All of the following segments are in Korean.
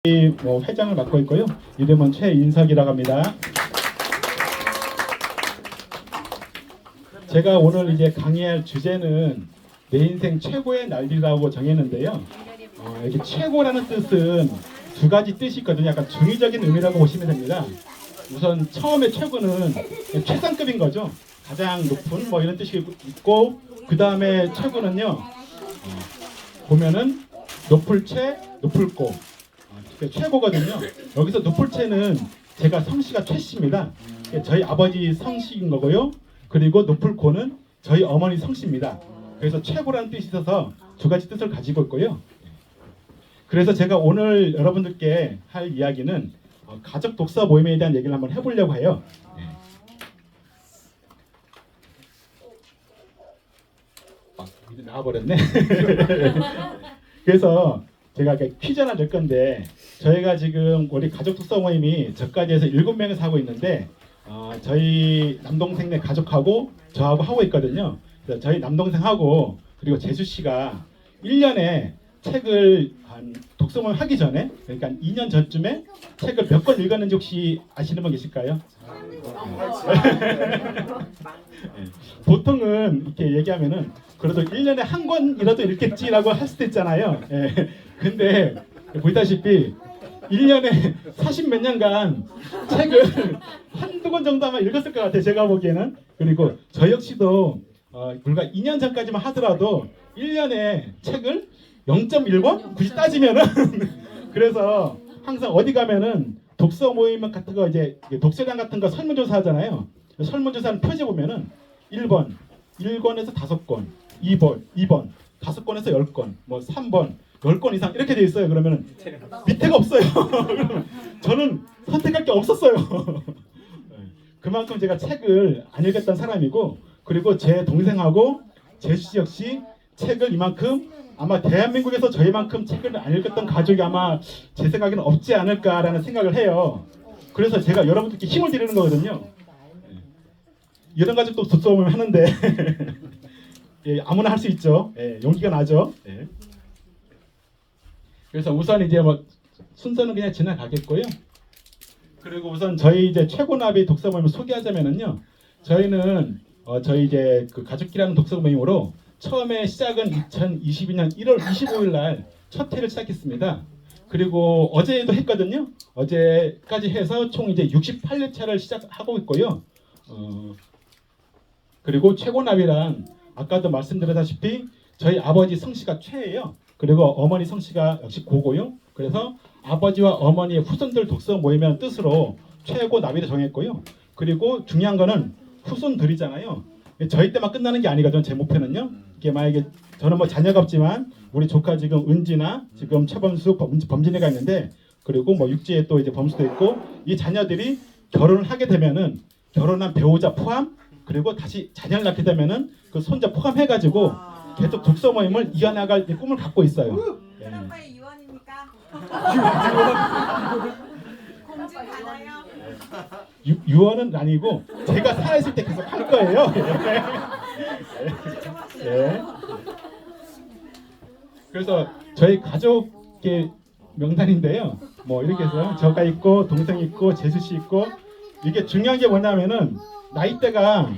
회장을 맡고 있고요. 이름은 최인석이라고 합니다. 제가 오늘 이제 강의할 주제는 내 인생 최고의 날이라고 정했는데요. 이렇게 최고라는 뜻은 두 가지 뜻이 있거든요. 약간 중의적인 의미라고 보시면 됩니다. 우선 처음에 최고는 최상급인 거죠. 가장 높은 뭐 이런 뜻이 있고, 그 다음에 최고는요, 보면은 높을 최, 높을 고, 최고거든요. 여기서 높을 최는 제가 성씨가 최씨입니다. 저희 아버지 성씨인 거고요. 그리고 높을 고는 저희 어머니 성씨입니다. 그래서 최고라는 뜻이 있어서 두 가지 뜻을 가지고 있고요. 그래서 제가 오늘 여러분들께 할 이야기는 가족 독서 모임에 대한 얘기를 한번 해보려고 해요. 이제 나와버렸네. 그래서 제가 퀴즈 하나 낼 건데, 저희가 지금 우리 가족 독서 모임이 저까지 해서 7명에서 하고 있는데, 저희 남동생네 가족하고 저하고 하고 있거든요. 그래서 저희 남동생하고 그리고 재수씨가 1년에 책을 독서 모임 하기 전에, 그러니까 2년 전쯤에 책을 몇 권 읽었는지 혹시 아시는 분 계실까요? 보통은 이렇게 얘기하면은 그래도 1년에 한 권이라도 읽겠지라고 할 수도 있잖아요. 근데 보다시피 1년에 40 몇 년간 책을 한두 권 정도 아마 읽었을 것 같아요. 제가 보기에는. 그리고 저 역시도 불과 2년 전까지만 하더라도 1년에 책을 0.1권? 굳이 따지면은 그래서 항상 어디 가면은 독서 모임 같은 거, 이제 독서장 같은 거 설문조사 하잖아요. 설문조사는 표지 보면은 1번, 1권에서 5권, 2번, 5권에서 10권, 뭐 3번, 10권 이상 이렇게 돼 있어요. 그러면은 밑에가 없어요. 저는 선택할 게 없었어요. 그만큼 제가 책을 안 읽었던 사람이고, 그리고 제 동생하고 제수 역시 책을 이만큼, 아마 대한민국에서 저희만큼 책을 안 읽었던 가족이 아마 제 생각에는 없지 않을까라는 생각을 해요. 그래서 제가 여러분들께 힘을 드리는 거거든요. 이런 가족도 독서 모임 하는데 예, 아무나 할 수 있죠. 예, 용기가 나죠. 예. 그래서 우선 이제 뭐 순서는 그냥 지나가겠고요. 그리고 우선 저희 이제 최고나비 독서 모임을 소개하자면은요, 저희는 저희 이제 그 가족끼리하는 독서 모임으로 처음에 시작은 2022년 1월 25일 날 첫 회를 시작했습니다. 그리고 어제도 했거든요. 어제까지 해서 총 이제 68회차를 시작하고 있고요. 그리고 최고나비란 아까도 말씀드렸다시피 저희 아버지 성씨가 최예요. 그리고 어머니 성씨가 역시 고고요. 그래서 아버지와 어머니의 후손들 독서 모임이라는 뜻으로 최고나비를 정했고요. 그리고 중요한 거는 후손들이잖아요. 저희 때만 끝나는 게 아니거든요. 제 목표는요. 이게 만약에 저는 뭐 자녀가 없지만 우리 조카 지금 은지나 지금 최범수, 범진이가 있는데, 그리고 뭐 육지에 또 이제 범수도 있고, 이 자녀들이 결혼을 하게 되면은 결혼한 배우자 포함, 그리고 다시 자녀를 낳게 되면은 그 손자 포함해가지고 계속 독서 모임을 이어나갈 꿈을 갖고 있어요. 그럼 빨리 유언입니까? 공주 가나요? 유언은 아니고 제가 살아있을 때 계속 할 거예요. 네. 그래서 저희 가족의 명단인데요. 뭐 이렇게 해서 저가 있고 동생 있고 재수 씨 있고, 이게 중요한 게 뭐냐면은 나이대가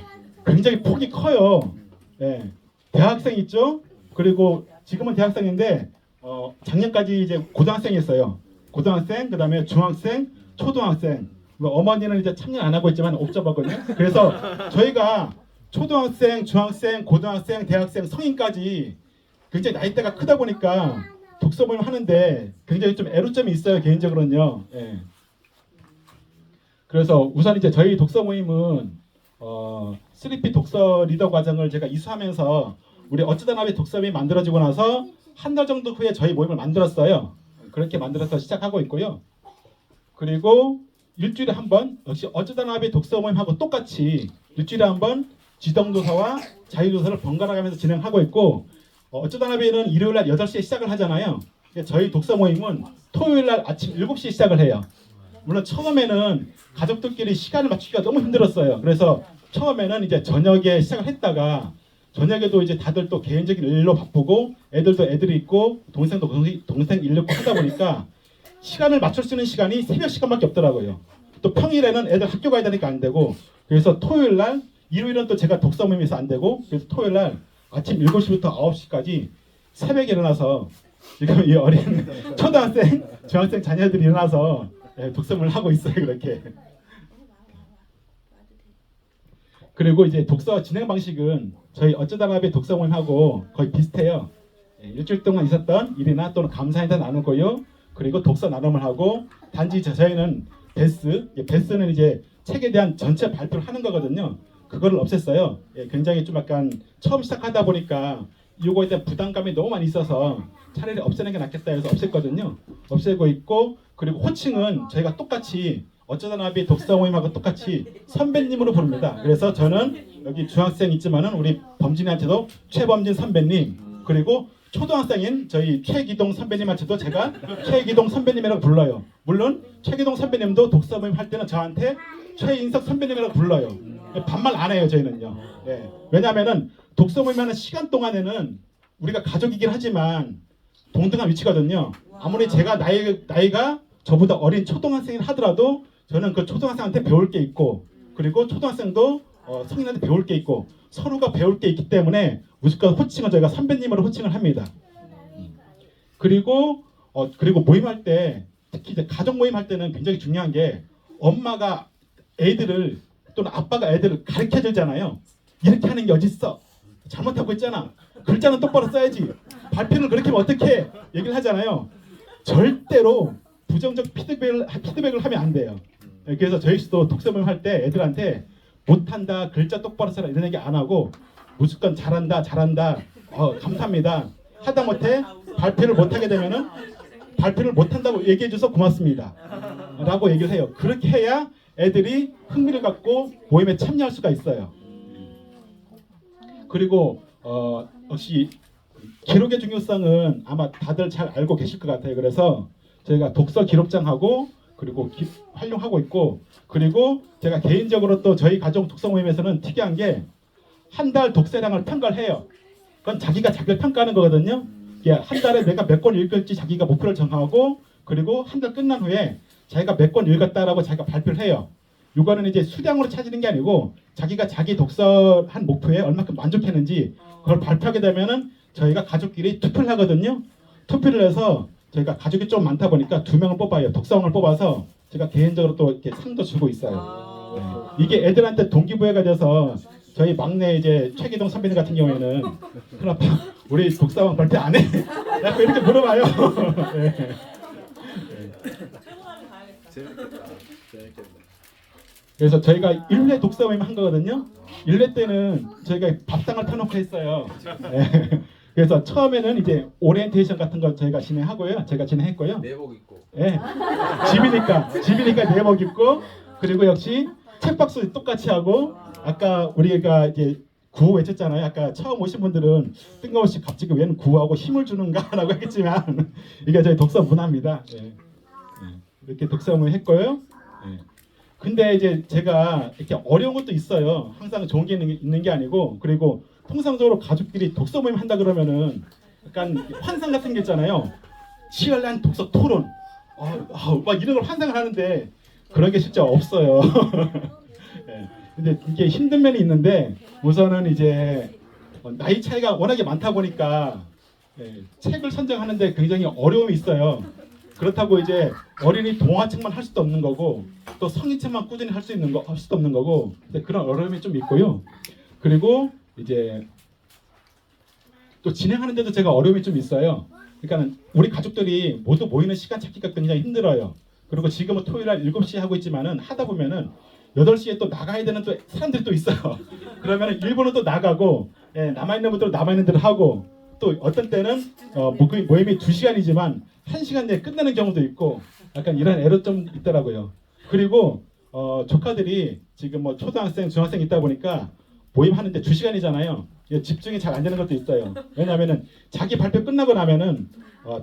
굉장히 폭이 커요. 네. 대학생 있죠. 그리고 지금은 대학생인데 작년까지 이제 고등학생이었어요. 고등학생, 그다음에 중학생, 초등학생. 어머니는 이제 참여 안 하고 있지만 옵저버거든요. 그래서 저희가 초등학생, 중학생, 고등학생, 대학생, 성인까지 굉장히 나이대가 크다 보니까 독서 모임 하는데 굉장히 좀 애로점이 있어요. 개인적으로는요. 예. 그래서 우선 이제 저희 독서 모임은 3P 독서 리더 과정을 제가 이수하면서 우리 어쩌다 나비 독서 모임이 만들어지고 나서 한 달 정도 후에 저희 모임을 만들었어요. 그렇게 만들어서 시작하고 있고요. 그리고 일주일에 한 번, 역시 어쩌다 나비 독서 모임하고 똑같이 일주일에 한 번 지정도서와 자유도서를 번갈아 가면서 진행하고 있고, 어쩌다 나비는 일요일 날 8시에 시작을 하잖아요. 저희 독서 모임은 토요일 날 아침 7시에 시작을 해요. 물론 처음에는 가족들끼리 시간을 맞추기가 너무 힘들었어요. 그래서 처음에는 이제 저녁에 시작을 했다가, 저녁에도 이제 다들 또 개인적인 일로 바쁘고 애들도 애들이 있고 동생도 동생 일 있고 하다 보니까 시간을 맞출 수 있는 시간이 새벽 시간밖에 없더라고요. 또 평일에는 애들 학교 가야 되니까 안 되고, 그래서 토요일 날, 일요일은 또 제가 독서 모임에서 안 되고, 그래서 토요일 날 아침 7시부터 9시까지 새벽에 일어나서 지금 이 어린 초등학생, 중학생 자녀들이 일어나서 독서 모임을 하고 있어요. 그렇게. 그리고 이제 독서 진행 방식은 저희 어쩌다 나비 독서 모임하고 거의 비슷해요. 일주일 동안 있었던 일이나 또는 감사인사 나누고요. 그리고 독서 나눔을 하고, 단지 저희는 베스는 이제 책에 대한 전체 발표를 하는 거거든요. 그거를 없앴어요. 굉장히 좀 약간 처음 시작하다 보니까 이거에 대한 부담감이 너무 많이 있어서 차라리 없애는 게 낫겠다 해서 없앴거든요. 없애고 있고, 그리고 호칭은 저희가 똑같이 어쩌다 나비 독서 모임하고 똑같이 선배님으로 부릅니다. 그래서 저는 여기 중학생 있지만은 우리 범진이한테도 최범진 선배님, 그리고 초등학생인 저희 최기동 선배님한테도 제가 최기동 선배님이라고 불러요. 물론 최기동 선배님도 독서 모임 할 때는 저한테 최인석 선배님이라고 불러요. 반말 안 해요, 저희는요. 왜냐하면은 독서 모임 하는 시간 동안에는 우리가 가족이긴 하지만 동등한 위치거든요. 아무리 제가 나이가 저보다 어린 초등학생이 하더라도 저는 그 초등학생한테 배울 게 있고, 그리고 초등학생도 성인한테 배울 게 있고, 서로가 배울 게 있기 때문에 무조건 호칭은 저희가 선배님으로 호칭을 합니다. 그리고 모임할 때, 특히 이제 가족 모임할 때는 굉장히 중요한 게, 엄마가 애들을 또는 아빠가 애들을 가르쳐 주잖아요. 이렇게 하는 게 어딨어? 잘못하고 있잖아. 글자는 똑바로 써야지. 발표를 그렇게 하면 어떻게 얘기를 하잖아요. 절대로 부정적 피드백을 하면 안 돼요. 그래서 저희도 독서 모임 할 때 애들한테 못한다, 글자 똑바로 써라 이런 얘기 안 하고, 무조건 잘한다, 감사합니다. 하다못해 발표를 못하게 되면은 발표를 못한다고 얘기해줘서 고맙습니다 라고 얘기를 해요. 그렇게 해야 애들이 흥미를 갖고 모임에 참여할 수가 있어요. 그리고 역시 기록의 중요성은 아마 다들 잘 알고 계실 것 같아요. 그래서 저희가 독서 기록장하고 그리고 활용하고 있고, 그리고 제가 개인적으로 또 저희 가족 독서 모임에서는 특이한 게 한 달 독서량을 평가를 해요. 그건 자기가 자기를 평가하는 거거든요. 한 달에 내가 몇 권 읽을지 자기가 목표를 정하고, 그리고 한 달 끝난 후에 자기가 몇 권 읽었다라고 자기가 발표를 해요. 이거는 이제 수량으로 찾는 게 아니고 자기가 자기 독서한 목표에 얼마큼 만족했는지 그걸 발표하게 되면은 저희가 가족끼리 투표를 하거든요. 투표를 해서 저희가 가족이 좀 많다 보니까 2명을 뽑아요. 독서왕을 뽑아서 제가 개인적으로 또 이렇게 상도 주고 있어요. 이게 애들한테 동기부여가 돼서 저희 막내 이제 최기동 선배님 같은 경우에는 큰아빠 우리 독서왕 발표 안 해? 약간 이렇게 물어봐요. 네. 그래서 저희가 1회 독서 모임 한 거거든요. 1회 때는 저희가 밥상을 펴놓고 했어요. 네. 그래서 처음에는 이제 오리엔테이션 같은 거 저희가 진행하고요. 제가 진행했고요. 내복 입고. 네. 집이니까 내복 입고, 그리고 역시 책박스 똑같이 하고, 아까 우리가 이제 구호 외쳤잖아요. 아까 처음 오신 분들은 뜬금없이 갑자기 왜 구호하고 힘을 주는가라고 했지만 이게 저희 독서 문화입니다. 네. 이렇게 독서 모임 했고요. 네. 근데 이제 제가 이렇게 어려운 것도 있어요. 항상 좋은 게 있는 게 아니고, 그리고 통상적으로 가족끼리 독서 모임 한다 그러면은 약간 환상 같은 게 있잖아요. 치열한 독서 토론, 막 이런 걸 환상을 하는데 그런 게 실제 없어요. 네. 근데 이게 힘든 면이 있는데, 우선은 이제 나이 차이가 워낙에 많다 보니까 책을 선정하는데 굉장히 어려움이 있어요. 그렇다고 이제 어린이 동화책만 할 수도 없는 거고, 또 성인책만 꾸준히 할 수도 없는 거고, 그런 어려움이 좀 있고요. 그리고 이제 또 진행하는데도 제가 어려움이 좀 있어요. 그러니까 우리 가족들이 모두 모이는 시간 찾기가 굉장히 힘들어요. 그리고 지금은 토요일 날 7시에 하고 있지만은 하다 보면은 8시에 또 나가야 되는 또 사람들이 또 있어요. 그러면은 일부는 또 나가고, 남아있는 분들은 남아있는 대로 하고, 또 어떤 때는 모임이 2시간이지만 1시간 내에 끝나는 경우도 있고, 약간 이런 애로 좀 있더라고요. 그리고 조카들이 지금 뭐 초등학생, 중학생 있다 보니까 모임하는데 2시간이잖아요. 집중이 잘 안 되는 것도 있어요. 왜냐하면은 자기 발표 끝나고 나면은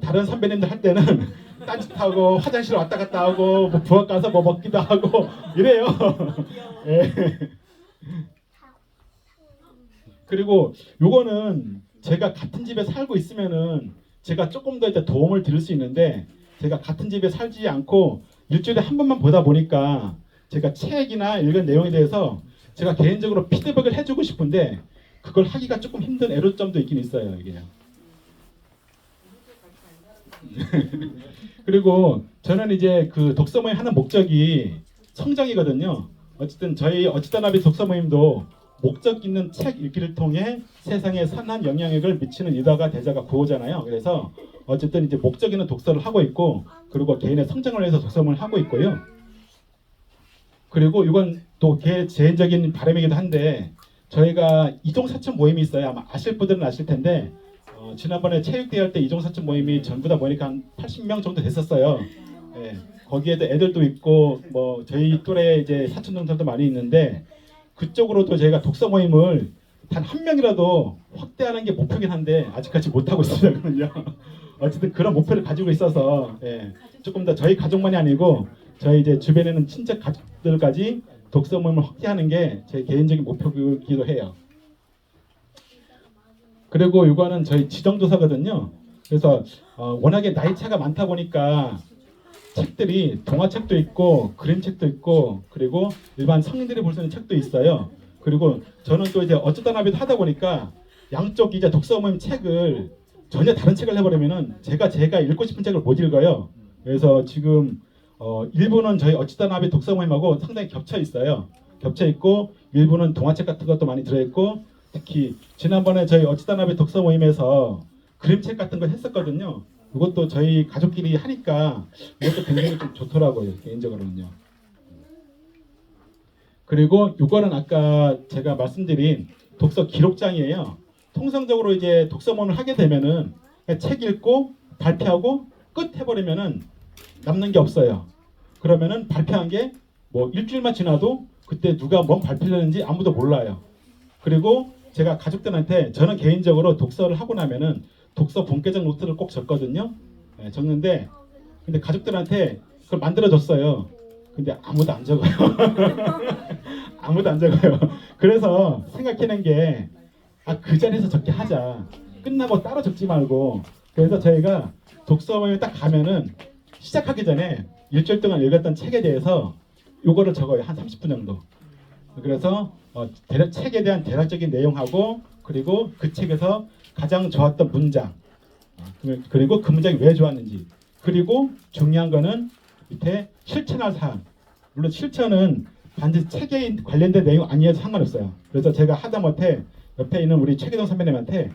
다른 선배님들 할 때는 딴짓하고 화장실 왔다 갔다 하고 뭐 부엌 가서 뭐 먹기도 하고 이래요. 예. 그리고 요거는 제가 같은 집에 살고 있으면은 제가 조금 더 이제 도움을 드릴 수 있는데, 제가 같은 집에 살지 않고 일주일에 한 번만 보다 보니까 제가 책이나 읽은 내용에 대해서 제가 개인적으로 피드백을 해주고 싶은데 그걸 하기가 조금 힘든 애로점도 있긴 있어요. 이게. 그리고 저는 이제 그 독서 모임 하는 목적이 성장이거든요. 어쨌든 저희 어찌다나비 독서 모임도 목적 있는 책 읽기를 통해 세상에 선한 영향력을 미치는 리더가 대자가 구호잖아요. 그래서 어쨌든 이제 목적 있는 독서를 하고 있고 그리고 개인의 성장을 위해서 독서 모임을 하고 있고요. 그리고 이건 또 개인적인 바람이기도 한데 저희가 이종사촌 모임이 있어요. 아마 아실 분들은 아실 텐데 지난번에 체육대회 할 때 이종사촌 모임이 전부 다 모이니까 한 80명 정도 됐었어요. 예, 거기에도 애들도 있고 뭐 저희 또래 이제 사촌동생도 많이 있는데 그쪽으로도 저희가 독서 모임을 단 한 명이라도 확대하는 게 목표긴 한데 아직까지 못하고 있습니다. 어쨌든 그런 목표를 가지고 있어서 예, 조금 더 저희 가족만이 아니고 저희 이제 주변에 있는 친척 가족들까지 독서 모임을 확대하는 게 제 개인적인 목표이기도 해요. 그리고 이거는 저희 지정조사거든요. 그래서 워낙에 나이 차가 많다 보니까 책들이 동화책도 있고 그림책도 있고 그리고 일반 성인들이 볼 수 있는 책도 있어요. 그리고 저는 또 이제 어쩌다 나비도 하다 보니까 양쪽 이제 독서 모임 책을 전혀 다른 책을 해버리면은 제가 읽고 싶은 책을 못 읽어요. 그래서 지금 일부는 저희 어쩌다 나비 독서 모임하고 상당히 겹쳐 있어요. 겹쳐 있고 일부는 동화책 같은 것도 많이 들어있고 특히 지난번에 저희 어쩌다 나비 독서 모임에서 그림책 같은 거 했었거든요. 이것도 저희 가족끼리 하니까 이것도 굉장히 좀 좋더라고요. 개인적으로는요. 그리고 이거는 아까 제가 말씀드린 독서 기록장이에요. 통상적으로 이제 독서 모임을 하게 되면은 그냥 책 읽고 발표하고 끝 해버리면은 남는 게 없어요. 그러면은 발표한 게 뭐 일주일만 지나도 그때 누가 뭔 발표를 했는지 아무도 몰라요. 그리고 제가 가족들한테 저는 개인적으로 독서를 하고 나면은 독서 본계적 노트를 꼭 적거든요. 네, 적는데 근데 가족들한테 그걸 만들어줬어요. 근데 아무도 안 적어요. 아무도 안 적어요. 그래서 생각해낸 게 그 자리에서 적게 하자. 끝나고 따로 적지 말고. 그래서 저희가 독서 모임에 딱 가면은 시작하기 전에 일주일 동안 읽었던 책에 대해서 요거를 적어요. 한 30분 정도. 그래서 책에 대한 대략적인 내용하고 그리고 그 책에서 가장 좋았던 문장 그리고 그 문장이 왜 좋았는지 그리고 중요한 거는 밑에 실천할 사항. 물론 실천은 반드시 책에 관련된 내용 아니어도 상관없어요. 그래서 제가 하다못해 옆에 있는 우리 최기동 선배님한테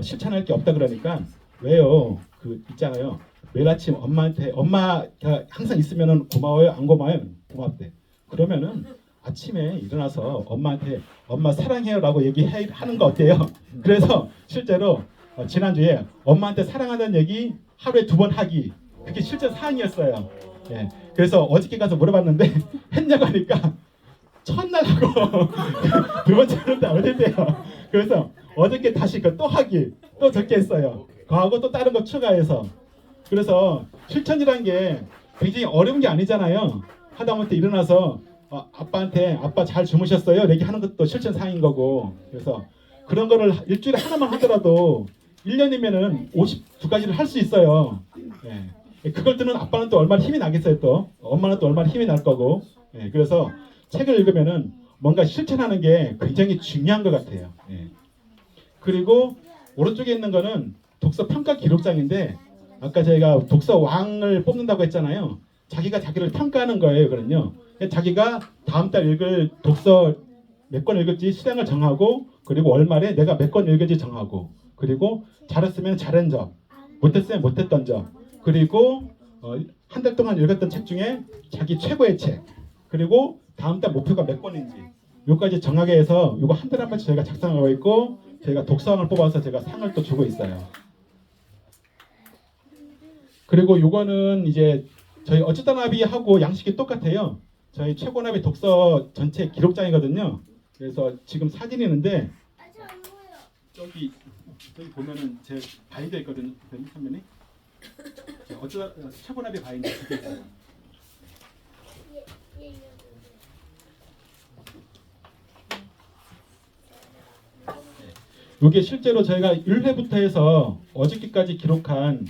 실천할 게 없다 그러니까 왜요? 그 있잖아요. 매일 아침 엄마한테 엄마가 항상 있으면은 고마워요? 안 고마워요? 고맙대. 그러면은 아침에 일어나서 엄마한테 엄마 사랑해요라고 얘기하는 거 어때요? 그래서 실제로 지난주에 엄마한테 사랑한다는 얘기 하루에 2번 하기 그게 실제 사항이었어요. 예. 그래서 어저께 가서 물어봤는데 했냐고 하니까 첫날 하고 두 번째 하는데 어땠대요. 그래서 어저께 다시 또 하기 또 적게 했어요. 그거하고 또 다른 거 추가해서 그래서 실천이란 게 굉장히 어려운 게 아니잖아요. 하다못해 일어나서 아빠한테 아빠 잘 주무셨어요? 얘기하는 것도 실천 사항인 거고 그래서 그런 거를 일주일에 하나만 하더라도 1년이면은 52가지를 할 수 있어요. 예. 그걸 듣는 아빠는 또 얼마나 힘이 나겠어요 또 엄마는 또 얼마나 힘이 날 거고 예. 그래서 책을 읽으면은 뭔가 실천하는 게 굉장히 중요한 것 같아요. 예. 그리고 오른쪽에 있는 거는 독서 평가 기록장인데 아까 저희가 독서 왕을 뽑는다고 했잖아요. 자기가 자기를 평가하는 거예요. 그러면요. 자기가 다음 달 읽을 독서 몇 권 읽을지 수량을 정하고 그리고 월말에 내가 몇 권 읽을지 정하고 그리고 잘했으면 잘한 점 못했으면 못했던 점 그리고 한 달 동안 읽었던 책 중에 자기 최고의 책 그리고 다음 달 목표가 몇 권인지 요까지 정하게 해서 요거 한 달에 한 번씩 저희가 작성하고 있고 저희가 독서왕을 뽑아서 제가 상을 또 주고 있어요. 그리고 요거는 이제 저희 어쩌다 나비하고 양식이 똑같아요. 저희 최고나비 독서 전체 기록장이거든요. 그래서 지금 사진이 있는데 저기 보면은 제 바인더 있거든요. 선배님. 어쩌다 최고나비 바인더 그게 있어요. 이게 실제로 저희가 1회부터 해서 어저께까지 기록한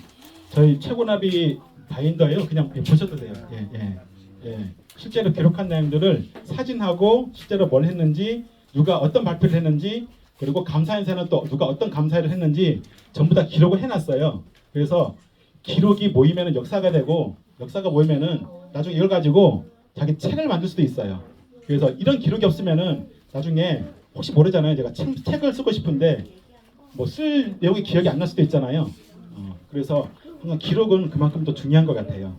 저희 최고나비 바인더예요. 그냥 보셔도 돼요. 예, 예, 예. 실제로 기록한 내용들을 사진하고 실제로 뭘 했는지, 누가 어떤 발표를 했는지, 그리고 감사 인사는 또 누가 어떤 감사를 했는지 전부 다 기록을 해놨어요. 그래서 기록이 모이면은 역사가 되고, 역사가 모이면은 나중에 이걸 가지고 자기 책을 만들 수도 있어요. 그래서 이런 기록이 없으면은 나중에 혹시 모르잖아요. 제가 책을 쓰고 싶은데 뭐 쓸 내용이 기억이 안 날 수도 있잖아요. 그래서 항상 기록은 그만큼 더 중요한 것 같아요.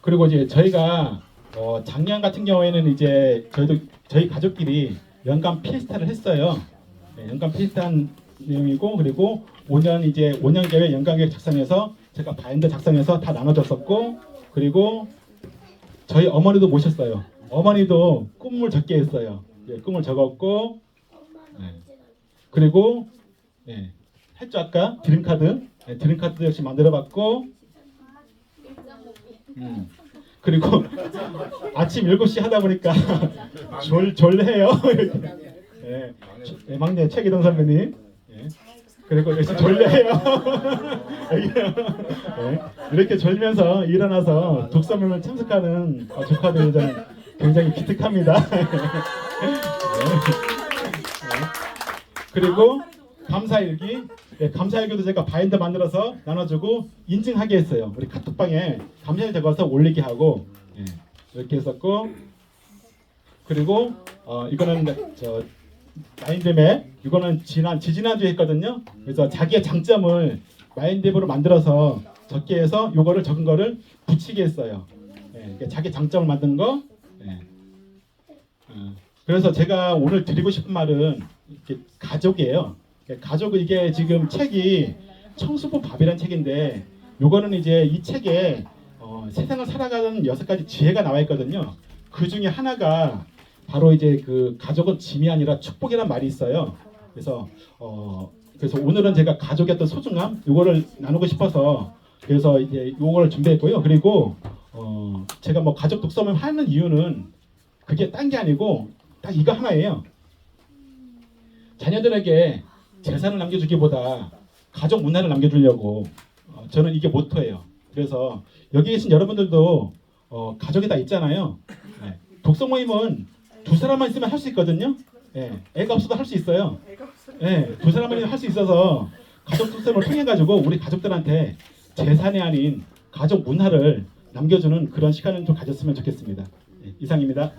그리고 이제 저희가 작년 같은 경우에는 이제 저희 가족끼리 연간 피에스타를 했어요. 네, 연간 피에스타한 내용이고, 그리고 5년 계획 연간 계획 작성해서 제가 바인더 작성해서 다 나눠줬었고, 그리고 저희 어머니도 모셨어요. 어머니도 꿈을 적게 했어요. 예, 꿈을 적었고, 네. 그리고 네, 했죠 아까 드림카드. 네, 드림카드 역시 만들어봤고, 그리고 아침 7시 하다 보니까 졸해요. 예, 예, 막내 최기동 선배님. 예. 그리고 역시 졸려요. 예, 이렇게 졸면서 일어나서 독서모임을 참석하는 조카들이 저는 굉장히 기특합니다. 그리고 감사일기. 예, 감사일기도 제가 바인더 만들어서 나눠주고 인증하게 했어요. 우리 카톡방에 감사일 적어서 올리게 하고, 예, 이렇게 했었고, 그리고 이거는 저 마인드맵, 이거는 지지난주에 했거든요. 그래서 자기의 장점을 마인드맵으로 만들어서 적게 해서 요거를 적은 거를 붙이게 했어요. 예, 그러니까 자기 장점을 만든 거. 예. 그래서 제가 오늘 드리고 싶은 말은 이렇게 가족이에요. 가족은 이게 지금 책이 청수부 밥이라는 책인데, 요거는 이제 이 책에 세상을 살아가는 6가지 지혜가 나와 있거든요. 그 중에 하나가 바로 이제 그 가족은 짐이 아니라 축복이라는 말이 있어요. 그래서 오늘은 제가 가족의 어떤 소중함 요거를 나누고 싶어서 그래서 이제 요거를 준비했고요. 그리고 제가 뭐 가족 독서모임 하는 이유는 그게 딴 게 아니고 딱 이거 하나예요. 자녀들에게 재산을 남겨주기보다 가족 문화를 남겨주려고 저는 이게 모토예요. 그래서 여기 계신 여러분들도 가족이 다 있잖아요. 네. 독서 모임은 2사람만 있으면 할 수 있거든요. 네. 애가 없어도 할 수 있어요. 네. 2사람만 할 수 있어서 가족 독서를 통해 가지고 우리 가족들한테 재산이 아닌 가족 문화를 남겨주는 그런 시간을 좀 가졌으면 좋겠습니다. 네. 이상입니다.